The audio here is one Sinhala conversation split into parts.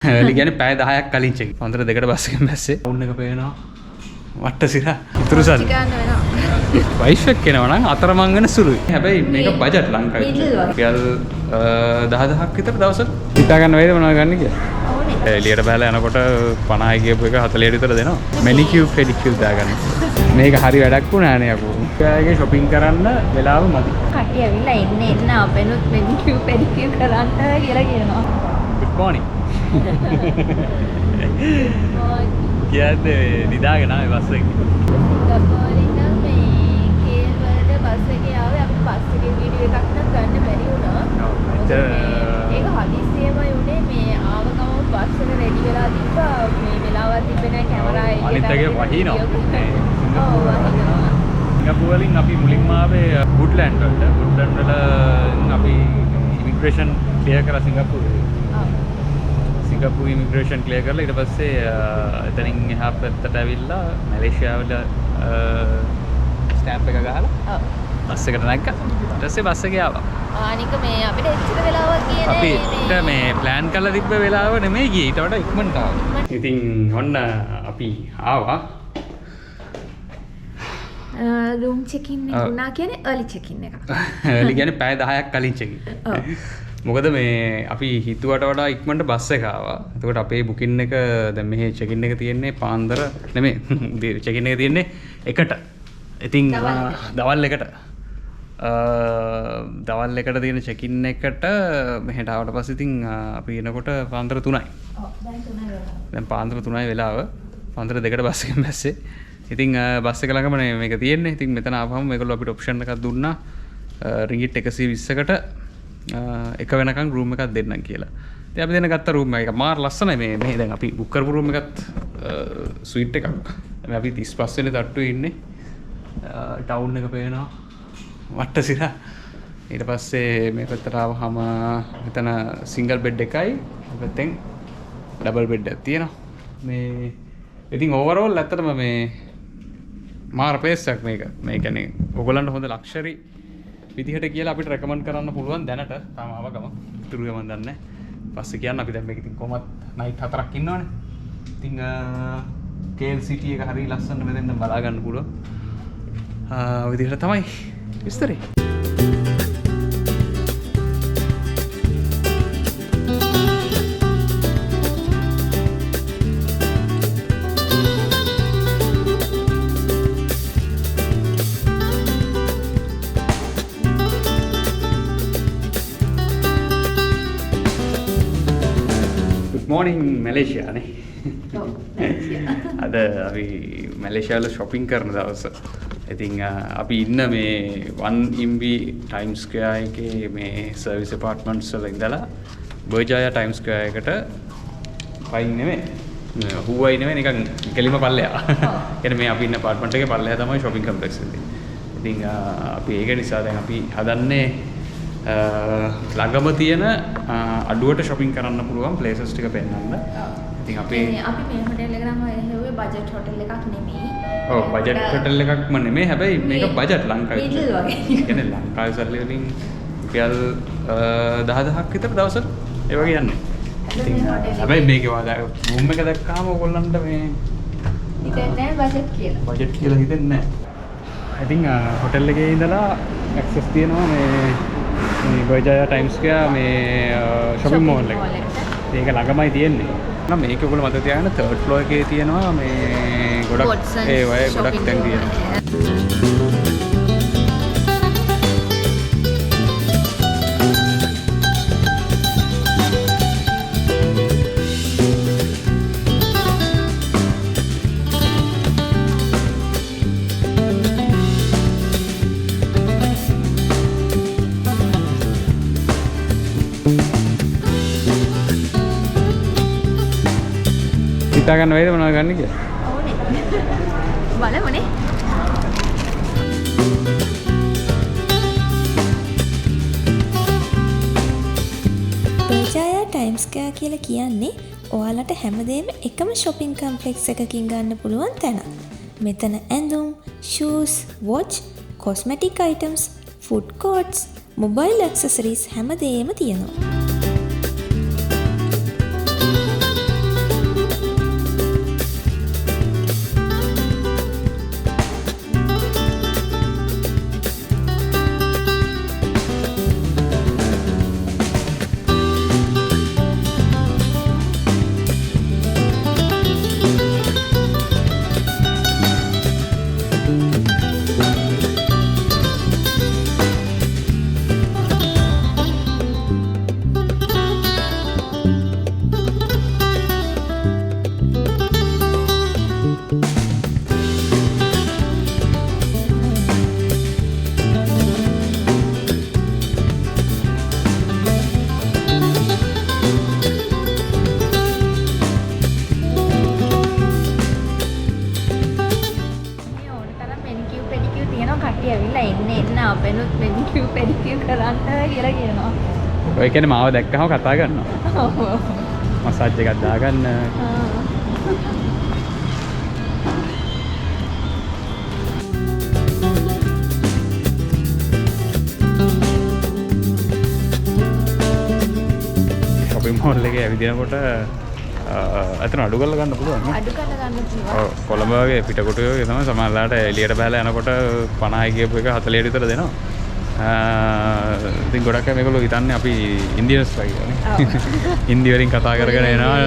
එලි කියන්නේ පැය 10ක් කලින් චෙක්. පන්තර දෙකට බස් එකෙන් බැස්සේ. ටවුන් එක පේනවා. වට්ට සිරා. ඉතුරුසල්. වයිෆ්ක් එනවා නම් අතරමං වෙන සුළුයි. හැබැයි මේක බජට් ලංකාවේ. රුපියල් 10000ක් විතර දවසට. හිතා ගන්න වේද මොනවද ගන්න කියලා? එළියට බහලා යනකොට 50යි කියපු එක 40ට විතර දෙනවා. මෙනිකියු පෙඩිකියු දාගන්න. මේක හරි වැඩක් වුණා නේ අපෝ. ඔයාගේ shopping කරන්න වෙලාව මදි. කට්ටිය ඇවිල්ලා එන්න අපෙනුත් මෙනිකියු පෙඩිකියු කරන්න කියලා කියනවා. Good morning. කියන්නේ නිදාගෙන ආවේ බස් එකේ. ගපෝලින මේ කේල් වලට බස් එකේ ආවේ අපි බස් එකේ වීඩියෝ එකක් නම් ගන්න බැරි වුණා. ඒක හදිස්සියමයි උනේ මේ ආව ගමන් බස් එක රෙඩි වෙලා තිබ්බා මේ වෙලාවක් තිබ්බේ නැහැ කැමරා එක. අනිත් එකේ වහිනවා. ඔව් වහිනවා. සිංගප්පූරු වලින් අපි මුලින්ම ආවේ වුඩ්ලෑන්ඩ් වලට. වුඩ්ලෑන්ඩ් වල අපි ඉමිග්‍රේෂන් ක්ලියර් කරලා සිංගප්පූරුවේ. සිංගප්පූරු ඉමිග්‍රේෂන් ක්ලියර් කරලා ඊට පස්සේ එතනින් එහා පැත්තට ඇවිල්ලා මැලේසියාවල ස්ටෑම්ප් එක ගහලා බස් එකට නැග්ගා. ඊට පස්සේ බස් එකේ ආවා. අනික මේ අපිට එච්චර වෙලාවක් ගියේ නෑ. අපිට මේ ප්ලෑන් කරලා තිබ්බ වෙලාව නෙමෙයි ගියේ. ඊට වඩා ඉක්මනට ආවා. ඉතින් ඔන්න අපි ආවා. රූම් චෙකින් එක වුණා කියන්නේ early check-in එක. early කියන්නේ පැය 10ක් කලින් check-in. මොකද මේ අපි හිතුවට වඩා ඉක්මනට බස් එක ආවා. එතකොට අපේ බුකින් එක දැන් මෙහි check-in එක තියෙන්නේ පාන්දර නෙමෙයි. check-in එක තියෙන්නේ 1ට. ඉතින් දවල් 1ට. දවල් 1ට තියෙන check-in එකට මෙහෙට ආවට පස්සේ ඉතින් අපි එනකොට පාන්දර 3යි. ඔව් දැන් 3යි වෙලාව. දැන් පාන්දර 3යි වෙලාව. පාන්දර 2ට බස් එකෙන් බැස්සේ. ඉතින් බස් එක ළඟම මේක තියෙන්නේ. ඉතින් මෙතන ආවම මේගොල්ලෝ අපිට ඔප්ෂන් එකක් දුන්නා. රින්ගිට් 120කට එක වෙනකන් රූම් එකක් දෙන්නම් කියලා. ඉතින් අපි දෙන්න ගත්ත රූම් එක මාර ලස්සනයි මේ දැන් අපි බුක් කරපු රූම් එකත් ස්වීට් එකක්. දැන් අපි 35 වෙනි තට්ටුවේ ඉන්නේ. ටවුන් එක පේනවා. වට්ට සිරා. ඊට පස්සේ මේ පැත්තට ආවහම මෙතන සිංගල් බෙඩ් එකයි පැත්තෙන් ඩබල් බෙඩ් එකක් තියෙනවා. මේ ඉතින් ඕවරෝල් ඇත්තටම මේ මාර පේස්සක් මේක. මේ කියන්නේ ඔයගොල්ලන්ට හොඳ ලක්ෂරි විදිහට කියලා අපිට රෙකමන්ඩ් කරන්න පුළුවන් දැනට. තාම ආවගම ඉතුරුව මන් දන්නේ. පස්සේ කියන්න අපි දැන් මේක ඉතින් කොහොමත් නයිට් 4ක් ඉන්නවනේ. ඉතින් KL City එක හරිය ලස්සන මෙතෙන්ද බලා ගන්න පුළුවන්. ඔය විදිහට තමයි විස්තරේ. Morning Malaysia නේ. ඔව් Malaysia. අද අපි මැලේසියාවල shopping කරන දවස. ඉතින් අපි ඉන්න මේ 1MB Times Square එකේ මේ service apartments වල ඉඳලා බර්ජායා Times Square එකට පයින් නෙමෙයි. හුවයි නෙමෙයි නිකන් කෙලිම පල්ලෙහා. කියන්නේ මේ අපි ඉන්න apartment එකේ පල්ලෙහා තමයි shopping complex එක. ඉතින් අපි ඒක නිසා දැන් අපි හදන්නේ ළඟම තියෙන අඩුවට shopping කරන්න පුළුවන් places ටික පෙන්නන්න. ඉතින් අපි මේ හොටෙල් එක නම් හෙව්වේ බජට් හොටෙල් එකක් නෙමෙයි. ඔව් බජට් හොටෙල් එකක්ම නෙමෙයි. හැබැයි මේක බජට් ලංකාවේ. මිඩල් වගේ. කියන්නේ ලංකාවේ සල්ලි වලින් රුපියල් 10000ක් විතර දවසට ඒ වගේ යන්නේ. ඉතින් හැබැයි මේකේ වාදා රූම් එක දැක්කාම ඕගොල්ලන්ට මේ හිතෙන්නේ බජට් කියලා. බජට් කියලා හිතෙන්නේ නැහැ. ඉතින් හොටෙල් එකේ ඉඳලා ඇක්සස් තියෙනවා මේ බර්ජායා Times Square මේ shopping mall එක. ඒක ළඟමයි තියෙන්නේ. නම් මේක ඔයගොල්ලෝ මතක තියාගන්න third floor එකේ තියෙනවා මේ ගොඩක් ඒ වගේ ගොඩක් තැන් තියෙනවා. හිතා ගන්න වේද මොනවද ගන්න කියලා? ඕනේ. බලමුනේ. බර්ජායා ටයිම්ස් ස්ක්වෙයාර් කියලා කියන්නේ ඔයාලට හැමදේම එකම shopping complex එකකින් ගන්න පුළුවන් තැන. මෙතන ඇඳුම්, shoes, watch, cosmetic items, food courts, mobile accessories හැමදේම තියෙනවා. වෙනුත් මෙනිකියු පෙඩිකියු කරන්න කියලා කියනවා. ඔය කියන්නේ මාව දැක්කම කතා කරනවා. මසාජ් එකක් දාගන්න. shopping mall එකේ ඇවිදිනකොට අතන අඩු කරලා ගන්න පුළුවන් නේ. අඩු කරලා ගන්න පුළුවන්. ඔව් කොළඹ වගේ පිටකොටු වගේ තමයි සමහරලාට එළියට බහලා යනකොට 50යි කියපු එක 40ට විතර දෙනවා. ඉතින් ගොඩක් අය මේගොල්ලෝ හිතන්නේ අපි ඉන්දියන්ස් වගේ නේ. හින්දි වලින් කතා කරගෙන එනවා.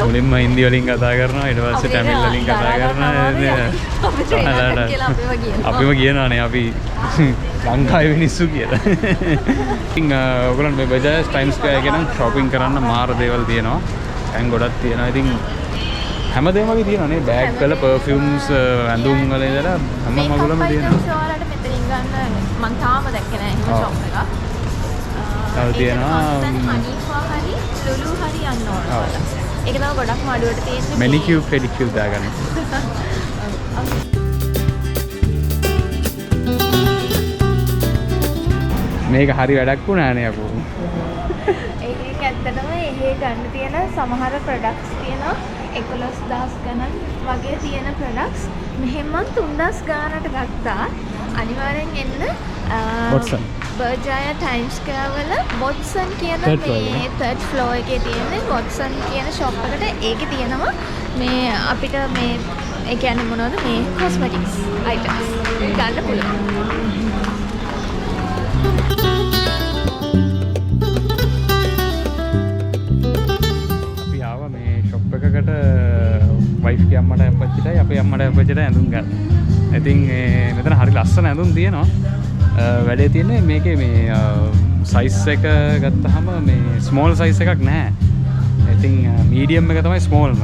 මුලින්ම හින්දි වලින් කතා කරනවා ඊට පස්සේ තමිල් වලින් කතා කරනවා. අපිම කියනවානේ අපි ලංකාවේ මිනිස්සු කියලා. ඉතින් ඔයගොල්ලන් මේ බජාජ් ටයිම්ස් ස්ක්වෙයර් එකේ නම් shopping කරන්න මාර දේවල් තියෙනවා. දැන් ගොඩක් තියෙනවා. ඉතින් හැමදේම වගේ තියෙනවා නේ. බෑග් වල perfumes ඇඳුම් වල ඉඳලා හැම මගුලම තියෙනවා. ගන්න මං තාම දැක්කේ නැහැ එහෙම ෂොප් එකක්. තව තියෙනවා හනිෆා හරි ලුලු හරි යන්න ඕන. ඒක තමයි ගොඩක්ම අඩුවට තියෙන්නේ. manicure pedicure දාගන්න. මේක හරි වැඩක් වුණා නේ අපෝ. ඒක ඇත්තටම එහෙ ගන්න තියෙන සමහර ප්‍රොඩක්ට්ස් තියෙනවා 11000 ගණන් වගේ තියෙන ප්‍රොඩක්ට්ස් මෙහෙම 3000 ගානට ගත්තා. අනිවාර්යෙන් එන්න Watson බර්ජායා ටයිම්ස් ස්ක්වෙයර් වල Watson කියන මේ third floor එකේ තියෙන Watson කියන shop එකට ඒකේ තියෙනවා මේ අපිට මේ ඒ කියන්නේ මොනවද මේ cosmetics items ගන්න පුළුවන්. අපි ආවා මේ shop එකකට wife ගේ අම්මට අපච්චිටයි අපේ අම්මට අපච්චිටයි ඇඳුම් ගන්න. ඉතින් මෙතන හරි ලස්සන ඇඳුම් තියෙනවා. වැඩේ තියෙන්නේ මේකේ මේ සයිස් එක ගත්තාම මේ ස්මෝල් සයිස් එකක් නැහැ. ඉතින් මීඩියම් එක තමයි ස්මෝල්ම.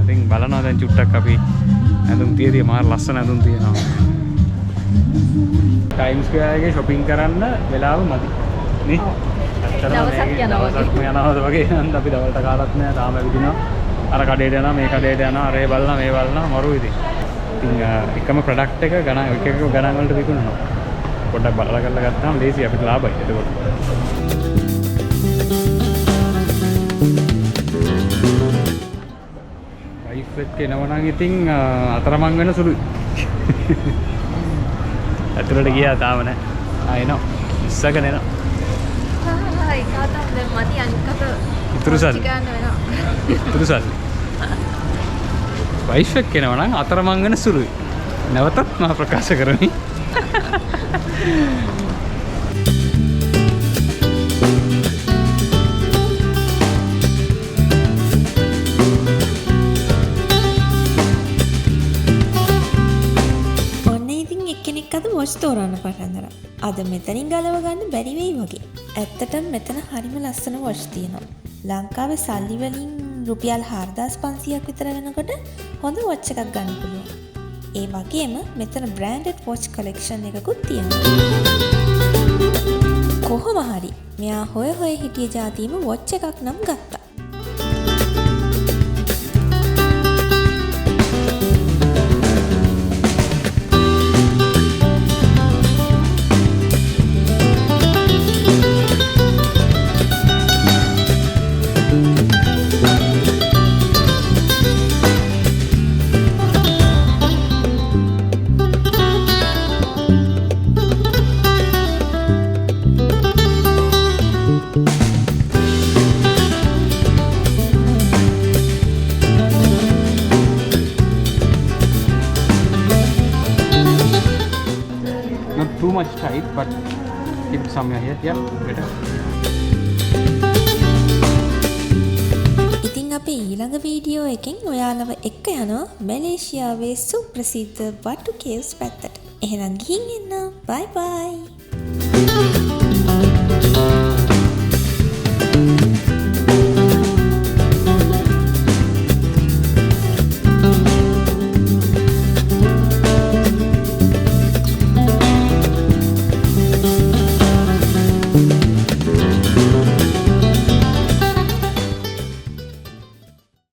ඉතින් බලනවා දැන් චුට්ටක් අපි ඇඳුම් තියදී මාර ලස්සන ඇඳුම් තියෙනවා. ටයිම්ස් ස්ක්වෙයර් එකේ shopping කරන්න වෙලාව මදි. නේ? දවසක් යනවා වගේ නම් අපි දවල්ට කාලත් නෑ තාම ඇවිදිනවා. අර කඩේට යනවා මේ කඩේට යනවා අරේ බලනවා මේ බලනවා මරු ඉතින්. ඉතින් එකම ප්‍රොඩක්ට් එක ගණන් එක ගණන් වලට විකුණනවා. පොඩ්ඩක් බලලා කරලා ගත්තාම ලේසි අපිට ලාභයි. එතකොට වයිෆ් එක්ක එනවනම් ඉතින් අතරමං වෙන සුළුයි. ඇතුළට ගියා තාම නෑ. එනවා. ඉස්සගෙන එනවා. හරි කාටද දැන් මදි අනිකට ඉතුරු සල්ලි ගන්න වෙනවා. ඉතුරු සල්ලි වයිෆ් එක්ක එනවනම් අතරමං වෙන සුළුයි. නැවතත් මම ප්‍රකාශ කරමි. ඔන්න ඉතින් එක්කෙනෙක් අද වොච් තෝරන්න පටන් ගත්තා. අද මෙතනින් ගලව ගන්න බැරි වෙයි වගේ. ඇත්තටම මෙතන හරිම ලස්සන වොච් තියෙනවා. ලංකාවේ සල්ලි වලින් රුපියල් 4500ක් විතර වෙනකොට හොඳ වොච් එකක් ගන්න පුළුවන්. ඒ වගේම මෙතන බ්‍රෑන්ඩඩ් වොච් කලෙක්ෂන් එකකුත් තියෙනවා. කොහොම හරි මෙයා හොය හිටිය જાතියම වොච් එකක් නම් ගත්තා. Not too much tight, but keep somewhere here. Yeah, better. ඉතින් අපේ ඊළඟ වීඩියෝ එකෙන් ඔයාලව එක්ක යනවා මැලේසියාවේ සුප්‍රසිද්ධ වටු කේව්ස් පැත්තට. එහෙනම් ගිහින් එන්න. බයි බයි.